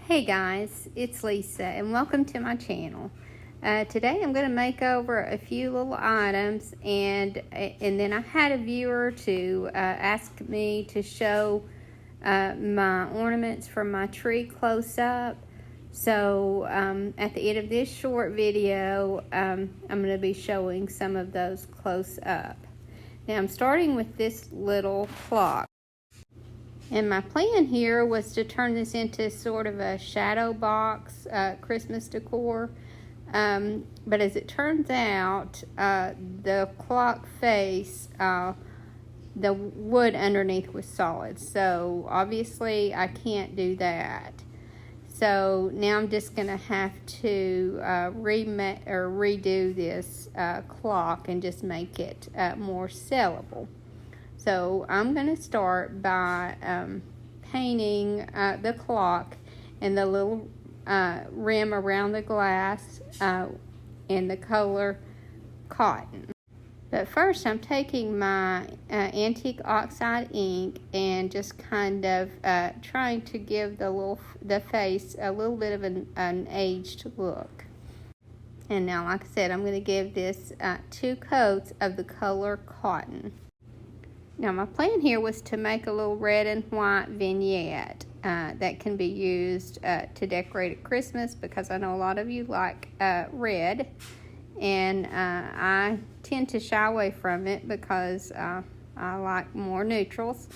Hey guys, it's Lisa and welcome to my channel. Today I'm going to make over a few little items and then I had a viewer to ask me to show my ornaments from my tree close up. So at the end of this short video I'm going to be showing some of those close up. Now I'm starting with this little clock. And my plan here was to turn this into sort of a shadow box Christmas decor. But as it turns out, the clock face, the wood underneath was solid. So obviously I can't do that. So now I'm just going to have to redo this clock and just make it more sellable. So I'm going to start by painting the clock and the little rim around the glass in the color cotton. But first I'm taking my antique oxide ink and just kind of trying to give the face a little bit of an aged look. And now, like I said, I'm going to give this 2 coats of the color cotton. Now my plan here was to make a little red and white vignette that can be used to decorate at Christmas, because I know a lot of you like red, and I tend to shy away from it because I like more neutrals,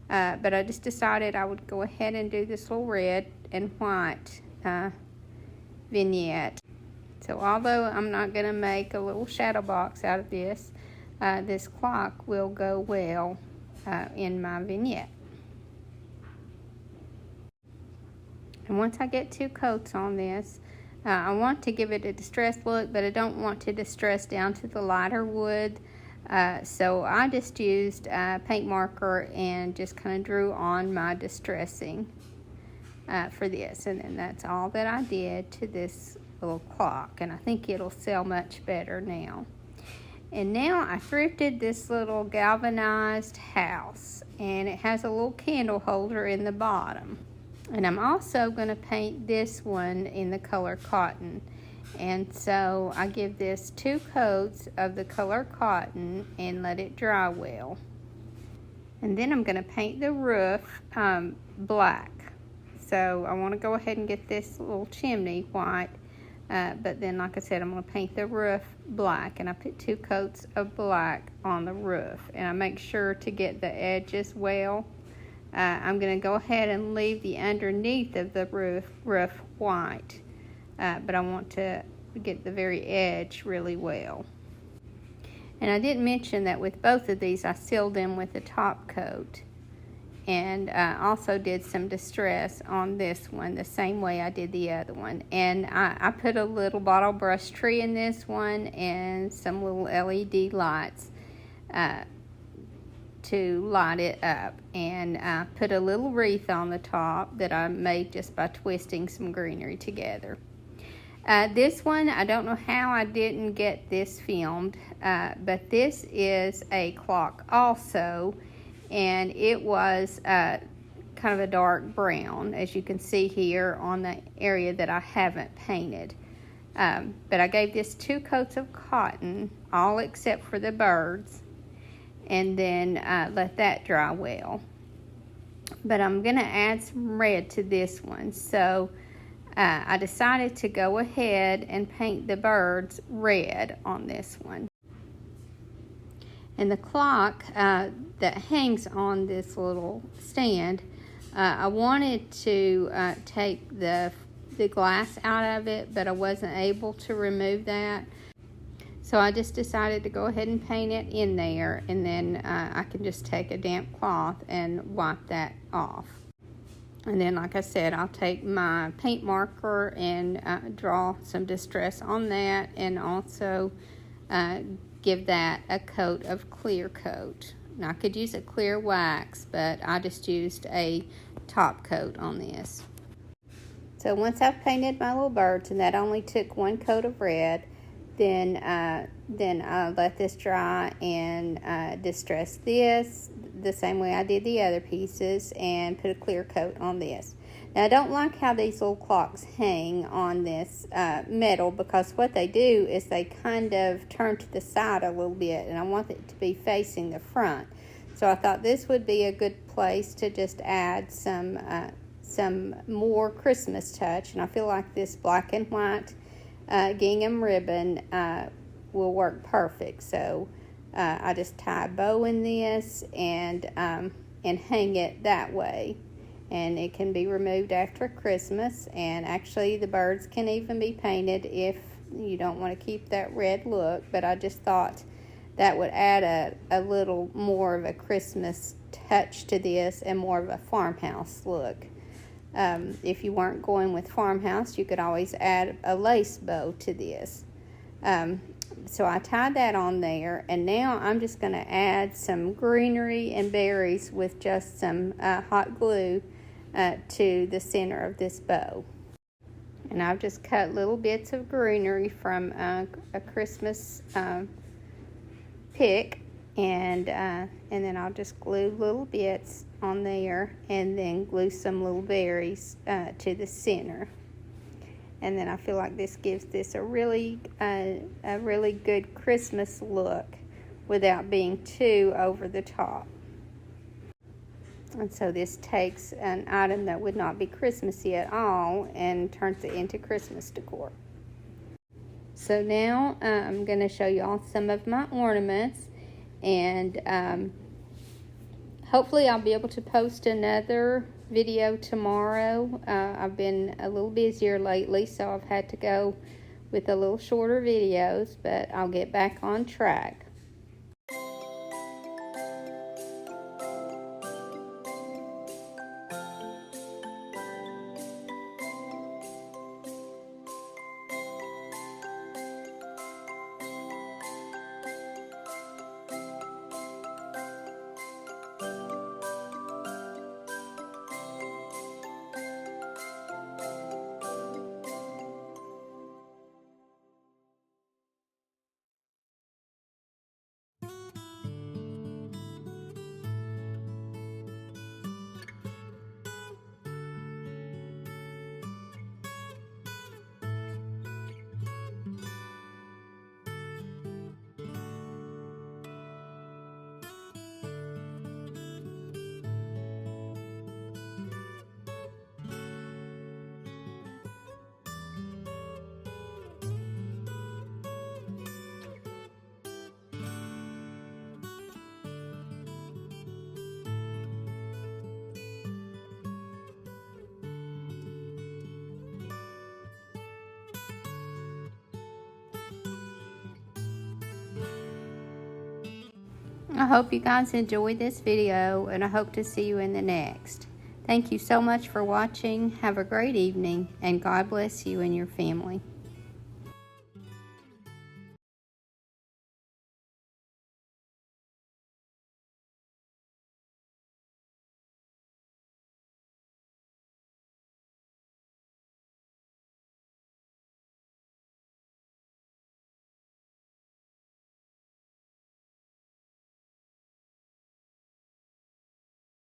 but I just decided I would go ahead and do this little red and white vignette. So although I'm not going to make a little shadow box out of this, this clock will go well in my vignette. And once I get 2 coats on this, I want to give it a distressed look, but I don't want to distress down to the lighter wood. So I just used a paint marker and just kind of drew on my distressing for this. And then that's all that I did to this little clock. And I think it'll sell much better now. And now I thrifted this little galvanized house, and it has a little candle holder in the bottom. And I'm also going to paint this one in the color cotton. And so I give this 2 coats of the color cotton and let it dry well. And then I'm going to paint the roof black. So I want to go ahead and get this little chimney white. But then, like I said, I'm going to paint the roof black, and I put 2 coats of black on the roof, and I make sure to get the edges well. I'm going to go ahead and leave the underneath of the roof white, but I want to get the very edge really well. And I didn't mention that with both of these I sealed them with a top coat, and also did some distress on this one the same way I did the other one. And I put a little bottle brush tree in this one and some little LED lights to light it up. And I put a little wreath on the top that I made just by twisting some greenery together. This one, I don't know how I didn't get this filmed, but this is a clock also. And it was kind of a dark brown, as you can see here on the area that I haven't painted. But I gave this 2 coats of cotton, all except for the birds, and then let that dry well. But I'm going to add some red to this one, so I decided to go ahead and paint the birds red on this one. And the clock that hangs on this little stand, I wanted to take the glass out of it, but I wasn't able to remove that. So I just decided to go ahead and paint it in there, and then I can just take a damp cloth and wipe that off. And then, like I said, I'll take my paint marker and draw some distress on that, and also give that a coat of clear coat. Now I could use a clear wax, but I just used a top coat on this. So once I've painted my little birds, and that only took 1 coat of red, then I let this dry and distress this the same way I did the other pieces and put a clear coat on this. Now, I don't like how these little clocks hang on this metal, because what they do is they kind of turn to the side a little bit, and I want it to be facing the front. So I thought this would be a good place to just add some more Christmas touch, and I feel like this black and white gingham ribbon will work perfect. So I just tie a bow in this and hang it that way, and it can be removed after Christmas. And actually the birds can even be painted if you don't want to keep that red look, but I just thought that would add a little more of a Christmas touch to this and more of a farmhouse look. If you weren't going with farmhouse, you could always add a lace bow to this. So I tied that on there, and now I'm just going to add some greenery and berries with just some hot glue to the center of this bow. And I've just cut little bits of greenery from a Christmas pick, and then I'll just glue little bits on there, and then glue some little berries to the center. And then I feel like this gives this a really good Christmas look without being too over the top. And so this takes an item that would not be Christmassy at all and turns it into Christmas decor. So now I'm going to show you all some of my ornaments, and hopefully I'll be able to post another video tomorrow. I've been a little busier lately, so I've had to go with a little shorter videos, but I'll get back on track. I hope you guys enjoyed this video, and I hope to see you in the next. Thank you so much for watching. Have a great evening, and God bless you and your family.